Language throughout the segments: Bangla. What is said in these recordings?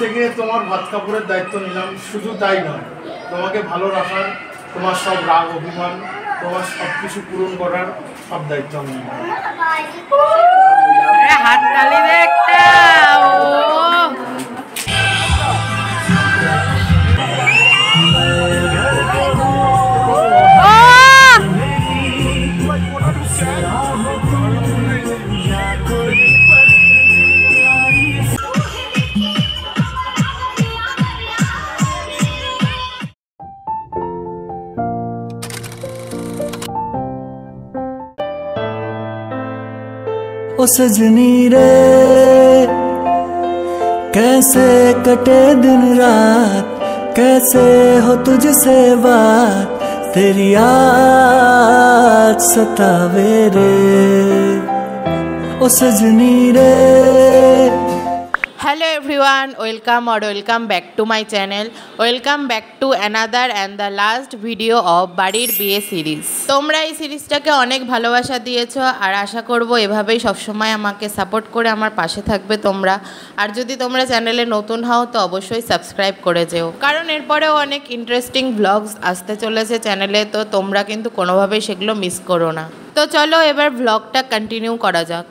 থেকে তোমার ভাত কাপড়ের দায়িত্ব নিলাম। শুধু তাই নয়, তোমাকে ভালো রাখার, তোমার সব রাগ অভিমান, তোমার সব কিছু পূরণ করার সব দায়িত্ব আমি নিলাম। হাততালি দে একটা। ओ सजनी रे कैसे कटे दिन रात, कैसे हो तुझसे बात, तेरी याद सतावे रे ओ सजनी रे। Hello everyone, welcome or welcome back to my channel. Welcome back to another and the last video of বাড়ির বিয়ে সিরিজ। তোমরা এই সিরিজটাকে অনেক ভালোবাসা দিয়েছো আর আশা করব এভাবেই সবসময় আমাকে সাপোর্ট করে আমার পাশে থাকবে তোমরা। আর যদি তোমরা চ্যানেলে নতুন হও তো অবশ্যই সাবস্ক্রাইব করে যেও, কারণ এরপরেও অনেক ইন্টারেস্টিং ব্লগস আসতে চলেছে চ্যানেলে, তো তোমরা কিন্তু কোনোভাবেই সেগুলো মিস করো না। তো চলো এবার ব্লগটা কন্টিনিউ করা যাক।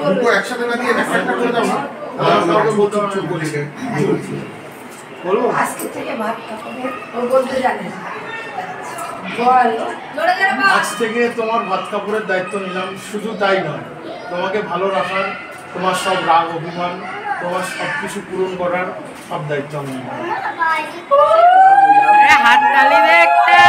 দুটো একসাথে না দিয়ে একটা করে দাও না, আমাকে বলতে হবে বলিকে বলবো আজকে থেকে ভাত কাপড়ের ও বলতে জানে বল। আজ থেকে তোমার ভাত কাপড়ের দায়িত্ব নিলাম। শুধু তাই নয়, তোমাকে ভালো রাখার, তোমার সব রাগ অভিমান, তোমার সব কিছু পূরণ করার সব দায়িত্ব আমি নিলাম। হাততালি দে একটা।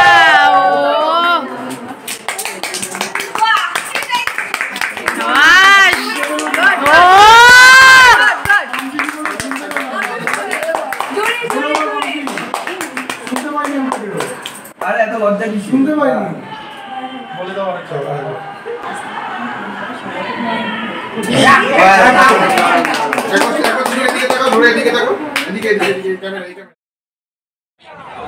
আরে এত লজ্জা কি শুনতে পাইনি, বলে দাও আরেকটা।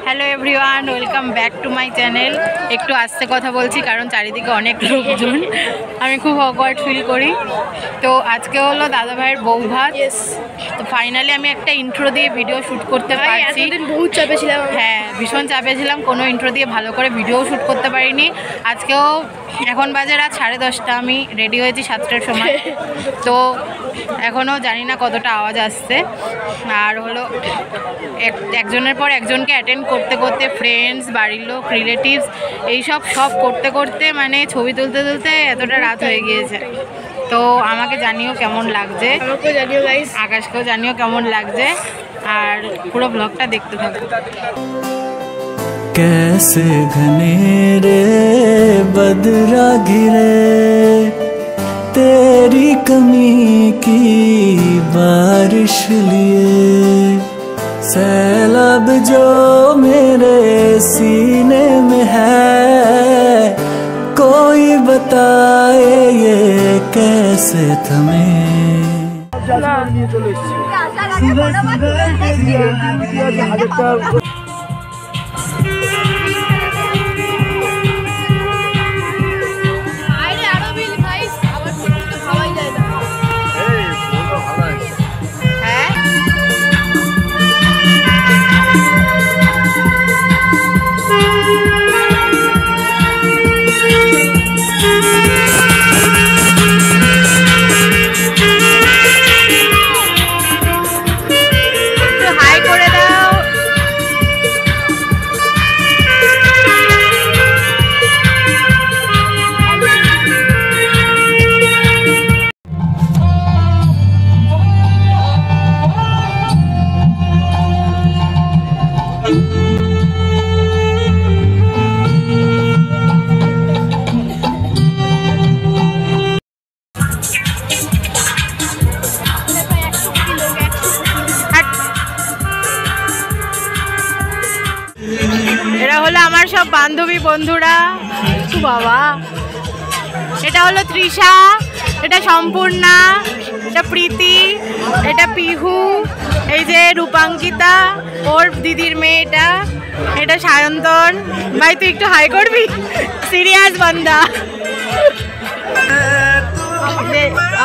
Hello everyone, welcome back to my channel. একটু আস্তে কথা বলছি কারণ চারিদিকে অনেক লোকজন, আমি খুব অকওয়ার্ড ফিল করি। তো আজকে হলো দাদা ভাইয়ের বউ ভাত। তো ফাইনালি আমি একটা ইন্ট্রো দিয়ে ভিডিও শ্যুট করতে পারছি। বহুত চাপে ছিলাম, হ্যাঁ ভীষণ চাপে ছিলাম, কোনো ইন্ট্রো দিয়ে ভালো করে ভিডিও শ্যুট করতে পারিনি। আজকেও এখন বাজে রাত 10:30, আমি রেডি হয়েছি 7টার সময়। তো এখনও জানি না কতটা আওয়াজ আসছে। আর হলো একজনের পর একজনকে অ্যাটেন্ড করতে করতে, ফ্রেন্ডস, বাড়ির লোক, রিলেটিভস, এইসব সব করতে করতে মানে ছবি তুলতে তুলতে এতটা রাত হয়ে গিয়েছে। তো আমাকে জানিও কেমন লাগছে, আমাকেও জানিও গাইস, আকাশকেও জানিও কেমন লাগছে, আর পুরো ব্লগটা দেখতে থাকো। कैसे घनेरे बदरा घिरे, तेरी कमी की बारिश लिए, सैलाब जो मेरे सीने में है, कोई बताए ये कैसे थमे। এরা হলো আমার সব বান্ধবী বন্ধুরা। বাবা, এটা হলো তৃষা, এটা সম্পূর্ণা, এটা প্রীতি, এটা পিহু, এই যে রূপাঙ্কিতা ওর দিদির মেয়ে, এটা সায়ন্তন। ভাই তুই একটু হাই করবি, সিরিয়াস বান্দা।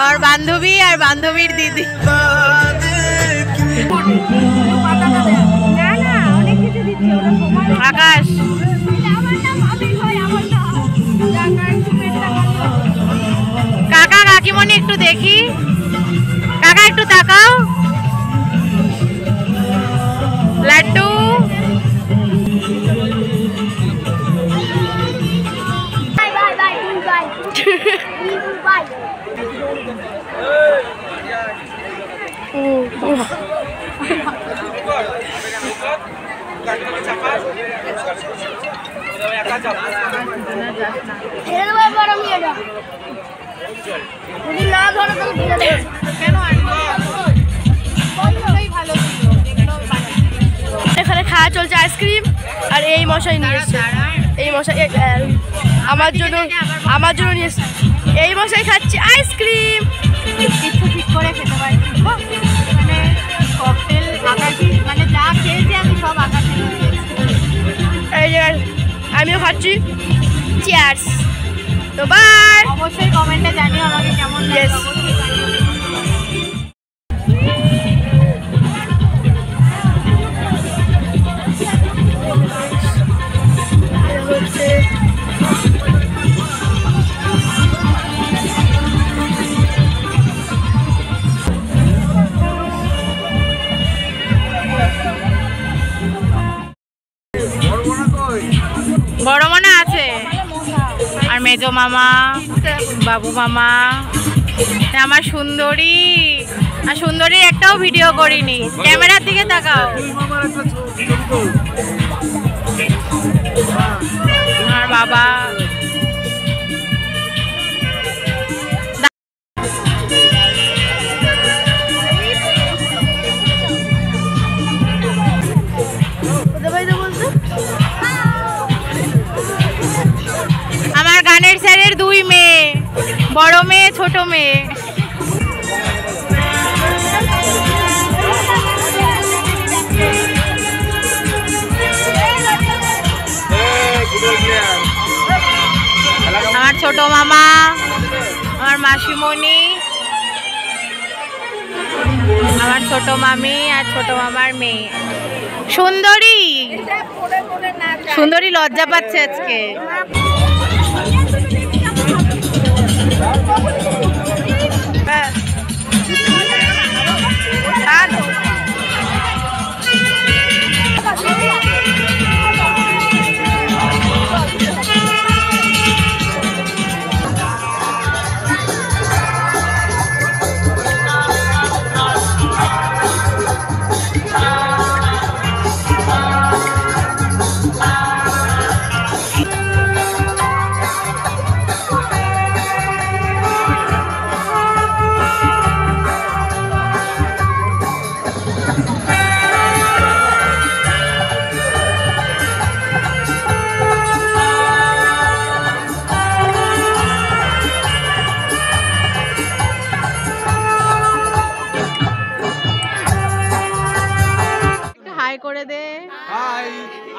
আর বান্ধবী আর বান্ধবীর দিদি। আকাশ কাকা কাকিমণি একটু দেখি, কাকা একটু তাকাও। লাড্ডু এখানে খাওয়া চলছে আইসক্রিম, আর এই মশাই নিয়ে এসছে, এই মশাই আমার জন্য নিয়ে এসছে, এই মশাই খাচ্ছে আইসক্রিম। কিছু ঠিক করে খেতে পারি, মানে ককটেল আকাশি, মানে যা খেয়েছি আমি সব আকাশি। এই যে আমিও খাচ্ছি, চিয়ার্স। তো বাই, অবশ্যই কমেন্টে জানিও আমাকে কেমন লাগে। বড় মনে আছে, আর মেজো মামা, বাবু মামা, আমার সুন্দরী। আর সুন্দরীর একটাও ভিডিও করিনি, ক্যামেরার দিকে তাকাও। আর বাবা আমার গানের স্যারের 2 মেয়ে, বড় মেয়ে ছোট মেয়ে। আমার ছোট মামা, আমার মাসিমণি, আমার ছোট মামি আর ছোট মামার মেয়ে সুন্দরী। সুন্দরী লজ্জা পাচ্ছে আজকে। করে দে। হাই,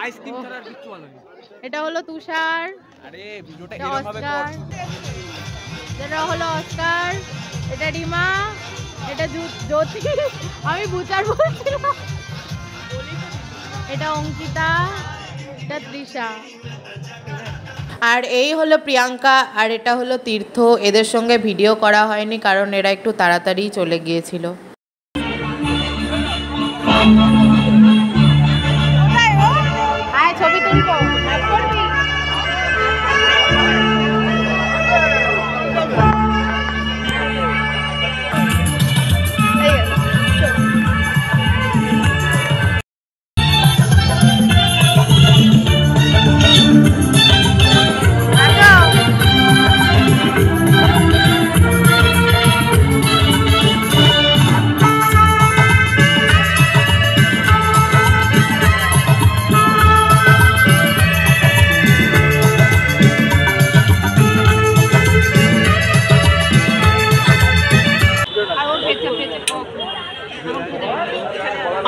আইসক্রিম ছাড়া আর কিছু ভালো নেই। এটা হলো তুষার, আরে ভিডিওটা এরকম ভাবে কর। এটা হলো অস্কার, এটা রিমা, এটা জ্যোতি, আমি বুচার বলছিলাম, এটা অঙ্কিতা, এটা তৃষা। আর এই হলো প্রিয়াঙ্কা, আর এটা হলো তীর্থ। এদের সঙ্গে ভিডিও করা হয়নি কারণ এরা একটু তাড়াতাড়ি চলে গিয়েছিল। ছবি তুলবো।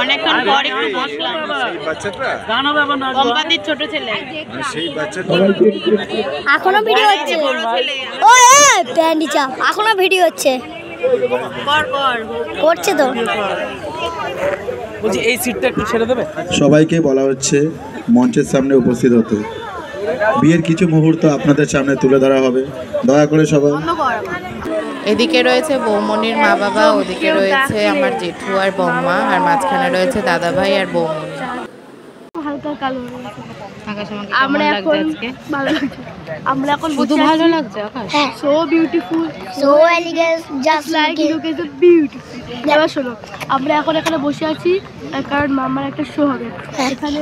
অনেকক্ষণ পর একটু বসলাম। কম্পাতির ছোট ছেলে এখনো ভিডিও হচ্ছে। ও প্যান্ডি চাপ এখনো ভিডিও হচ্ছে। করছে তো। বলছি এই সিটটা একটু ছেড়ে দেবে। সবাইকে বলা হচ্ছে মঞ্চের সামনে উপস্থিত হতে। বিয়ের কিছু মুহূর্ত আপনাদের সামনে তুলে ধরা হবে, দয়া করে সবাই। এদিকে রয়েছে বৌমনির মা বাবা, ওদিকে রয়েছে আমার জেঠু আর বৌমা, আর মাঝখানে রয়েছে দাদা ভাই আর বৌমনি। হালকা কালো আকাশ আমাকে আমরা কেমন লাগছে এখন আজকে? ভালো লাগছে। আমরা এখন শুধু ভালো লাগছে Akash? So beautiful, so elegant, just like look is beautiful. এবার শোনো, আমরা এখন এখানে বসে আছি কারণ মামার একটা শো হবে এখানে।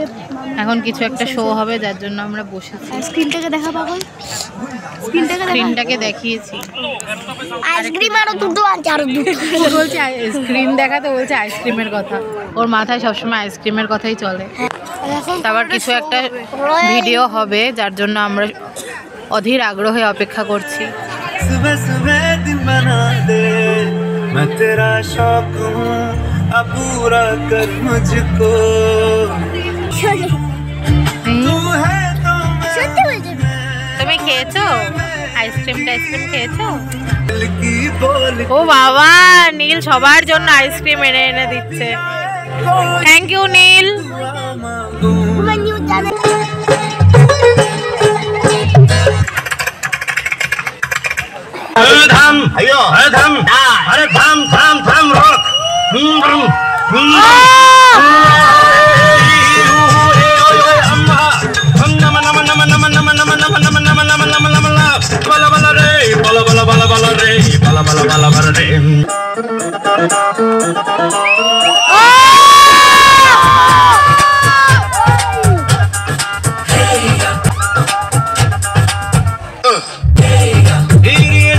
এখন কিছু একটা শো হবে যার জন্য আমরা বসেছি। স্ক্রিনটাকে দেখা পাগল, স্ক্রিনটাকে দেখিয়েছি। আইসক্রিম আরো দুটো আছে, আরো দুটো। বলছে স্ক্রিন দেখাতে, বলছে আইসক্রিমের কথা। ওর মাথায় সবসময় আইসক্রিমের কথাই চলে। তারপর কিছু একটা ভিডিও হবে যার জন্য আমরা অধীর আগ্রহে অপেক্ষা করছি। सुबह सुबह दिन बना दे, मैं तेरा शौक हूँ, अब पूरा कर मुझको। तू है तो তুমি খেয়েছো আইসক্রিম? খেয়েছো? दिल की बोल ও বাবা, নীল সবার জন্য আইসক্রিম এনে এনে দিচ্ছে। থ্যাংক ইউ নীল। धाम अयो धाम अरे धाम धाम धाम रोक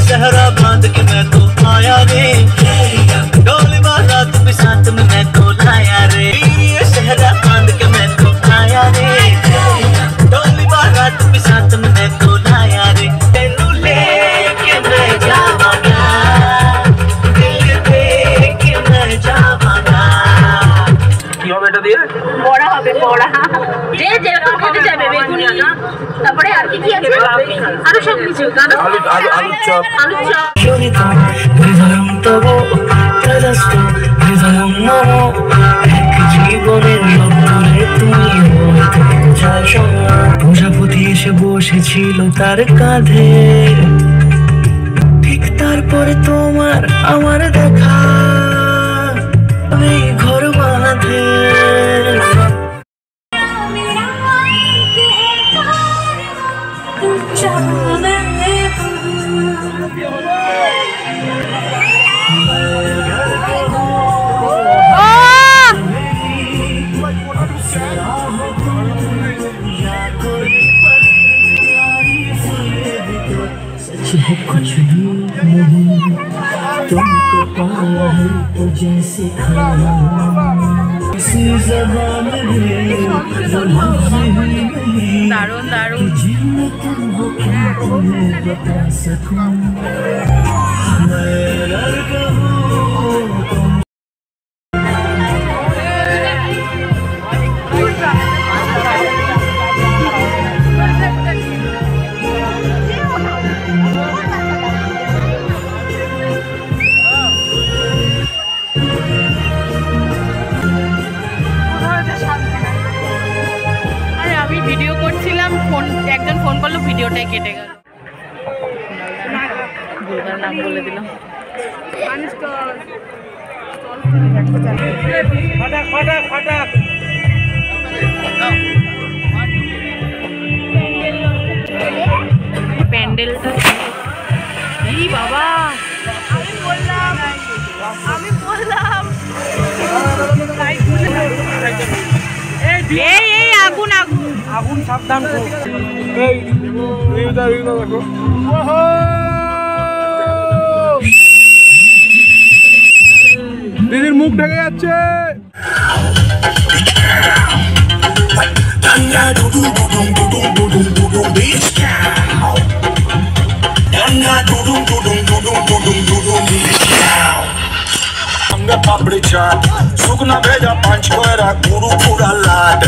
सहरा बांध के मैं तो आया रे, डोली बारात भी साथ में मैं तो लाया रे। ये सहरा बांध के मैं तो आया रे, डोली बारात भी साथ में मैं तो लाया रे। तेनू लेके मैं जावांगा, दिल देके मैं जावांगा। কি হবে এটা দিয়ে? বড়া হবে, বড়া যে যেরকম খেতে যাবে। বেগুনি, তারপরে আর কি কি আছে? আরো সব কিছু, আলুর চপ। আলু চপ। হৃদয়ম তব তদস্ত হৃদয়ম নম, এক জীবনের লক্ষ্যে তুমি হতে চাই সঙ্গ। প্রজাপতি এসে বসেছিল তার কাঁধে, ঠিক তারপরে তোমার আমার দেখা, আমি ঘর বাঁধে। कुछ भी नहीं तुमको पाया है तो जैसे खाना किसी ज़बान में वो लफ्ज़ ही नहीं, দারুণ দারুণ। जिनमें तुम हो क्या तुम्हें बता सकूं। मैं लड़का हूँ तुम ভিডিও করছিলাম, একজন ফোন করলো, ভিডিওটাই কেটে গেল। ভুলবার নাম বলে দিলাম। প্যান্ডেলটা এই বাবা, আমি বললাম এই এই আগুন আগুন আগুন, সাবধান। দিদির মুখ ঢেকে যাচ্ছে। সঙ্গে পাপড়ি চাট শুকনা ভেজা পাঁচ কয়রা গুরু পুরা লাট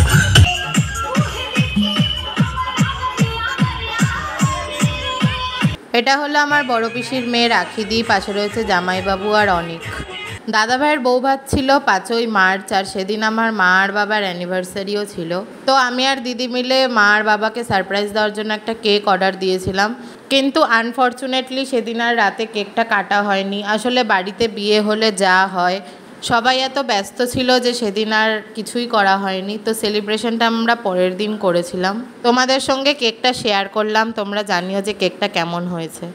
এটা হলো আমার বড় পিসির মেয়ে রাখিদি, পাশে রয়েছে জামাইবাবু আর অনিক। দাদা ভাইয়ের বউ ভাত ছিল 5ই মার্চ, আর সেদিন আমার মা আর বাবার অ্যানিভার্সারিও ছিল। তো আমি আর দিদি মিলে মা আর বাবাকে সারপ্রাইজ দেওয়ার জন্য একটা কেক অর্ডার দিয়েছিলাম, কিন্তু আনফর্চুনেটলি সেদিন আর রাতে কেকটা কাটা হয়নি। আসলে বাড়িতে বিয়ে হলে যা হয়, সবাই এত ব্যস্ত ছিল যে সেদিন আর কিছুই করা হয়নি। তো সেলিব্রেশনটা আমরা পরের দিন করেছিলাম। তোমাদের সঙ্গে কেকটা শেয়ার করলাম, তোমরা জানিও যে কেকটা কেমন হয়েছে।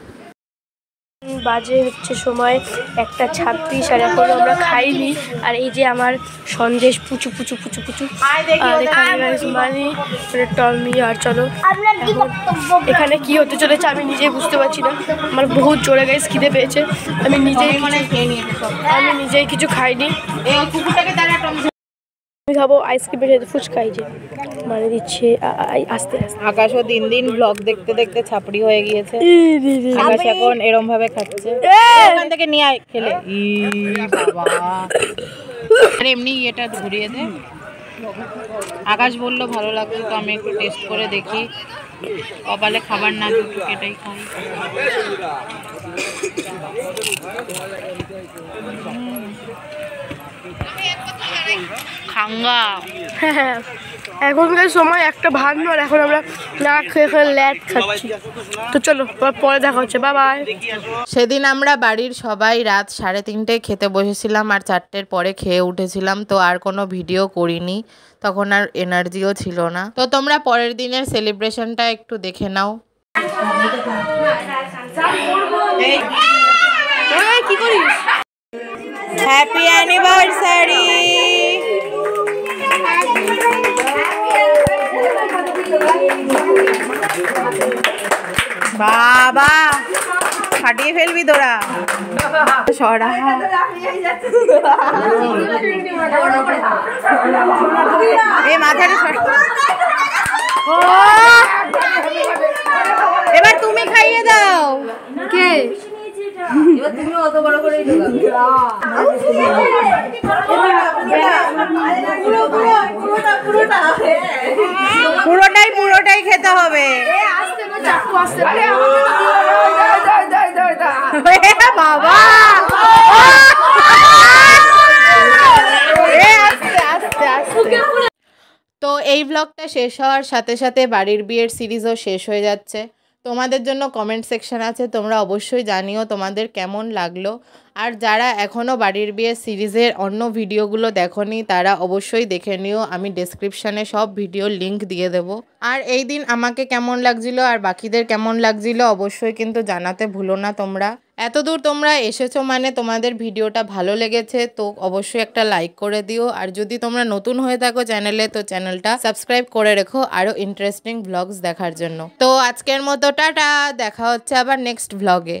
বাজে হচ্ছে সময় 1:26, আর এখনো আমরা খাইনি। আর এই যে আমার সন্দেশ পুচু পুচু পুচু পুচু, আর এখানে মানে টমি। আর চলো এখানে কি হতে চলেছে আমি নিজেই বুঝতে পারছি না। আমার বহুত জোরে গাইস খিদে পেয়েছে, আমি নিজেই কিছু খাইনি। আমি খাবো আইসক্রিমের সাথে ফুচকা। এই যে মানে দিচ্ছে আস্তে আস্তে। আকাশও দিন দিন ব্লগ দেখতে দেখতে ছাপড়ি হয়ে গিয়েছে। আকাশ এখন এরম ভাবে খাচ্ছে, ওখান থেকে নিয়ে আয় খেলে। বাবা আরে এমনি এটা ঘুরিয়ে দে। আকাশ বললো ভালো লাগছে, তো আমি একটু টেস্ট করে দেখি। কপালে খাবার না দুটো এটাই খাই। খাঙ্গা এখনকার সময় 1:52, আর এখন আমরা না খেয়ে ল্যাট খাচ্ছি। তো চলো পরে দেখা হচ্ছে, বাই বাই। সেদিন আমরা বাড়ির সবাই রাত 3:30টায় খেতে বসেছিলাম, আর 4টের পরে খেয়ে উঠেছিলাম। তো আর কোনো ভিডিও করিনি, তখন আর এনার্জিও ছিল না। তো তোমরা পরের দিনের সেলিব্রেশনটা একটু দেখে নাও। কি করিস? Happy anniversary. বাবা ফাটিয়ে ফেলবি তোরা, সরা। এই মাথাটা এবার তুমি খাইয়ে দাও। কে পুরোটাই খেতে হবে। বাবা তো এই ব্লগটা শেষ হওয়ার সাথে সাথে বাড়ির বিয়ের সিরিজও শেষ হয়ে যাচ্ছে। তোমাদের জন্য কমেন্ট সেকশন আছে, তোমরা অবশ্যই জানিও তোমাদের কেমন লাগলো। আর যারা এখনও বাড়ির বিয়ের সিরিজের অন্য ভিডিওগুলো দেখোনি তারা অবশ্যই দেখে নিও, আমি ডেসক্রিপশানে সব ভিডিওর লিঙ্ক দিয়ে দেবো। আর এই দিন আমাকে কেমন লাগছিল আর বাকিদের কেমন লাগছিল অবশ্যই কিন্তু জানাতে ভুলো না তোমরা। এতদূর তোমরা এসেছো মানে তোমাদের ভিডিওটা ভালো লেগেছে, তো অবশ্যই একটা লাইক করে দিও। আর যদি তোমরা নতুন হয়ে থাকো চ্যানেলে, তো চ্যানেলটা সাবস্ক্রাইব করে রেখো আরও ইন্টারেস্টিং ব্লগস দেখার জন্য। তো আজকের মতো টাটা, দেখা হচ্ছে আবার নেক্সট ব্লগে।